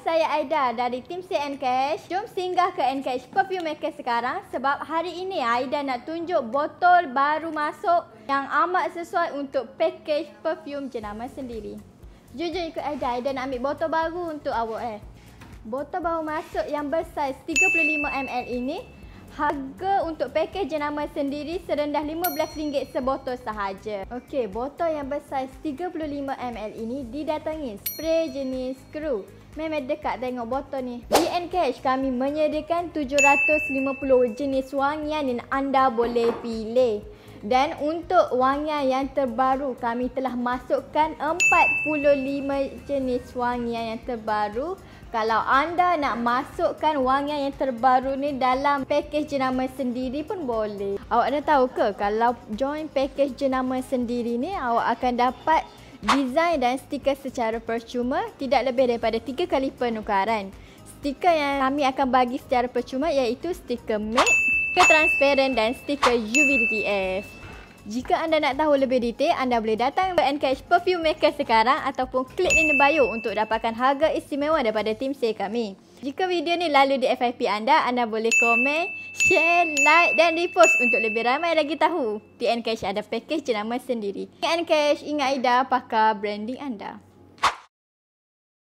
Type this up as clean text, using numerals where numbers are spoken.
saya Aida dari tim CNcash. Jom singgah ke Ncash Perfume Maker sekarang sebab hari ini Aida nak tunjuk botol baru masuk yang amat sesuai untuk package perfume jenama sendiri. Jujur ikut Aida, Aida nak ambil botol baru untuk awak. Botol baru masuk yang bersaiz 35ml ini, harga untuk package jenama sendiri serendah RM15 sebotol sahaja. Okey, botol yang bersaiz 35ml ini didatangi spray jenis screw. Memang dekat tengok botol ni. Di Ncash kami menyediakan 750 jenis wangian yang anda boleh pilih. Dan untuk wangian yang terbaru, kami telah masukkan 45 jenis wangian yang terbaru. Kalau anda nak masukkan wangian yang terbaru ni dalam package jenama sendiri pun boleh. Awak dah tahu ke kalau join package jenama sendiri ni, awak akan dapat design dan stiker secara percuma tidak lebih daripada 3 kali penukaran. Stiker yang kami akan bagi secara percuma iaitu stiker matte, stiker transparent dan stiker UV-DTF. Jika anda nak tahu lebih detail, anda boleh datang ke Ncash Perfume Maker sekarang ataupun klik link di bio untuk dapatkan harga istimewa daripada tim sale kami. Jika video ni lalu di FYP anda boleh komen, share, like dan repost untuk lebih ramai lagi tahu. Di Ncash ada package jenama sendiri. Ncash, ingat Aida, pakar branding anda.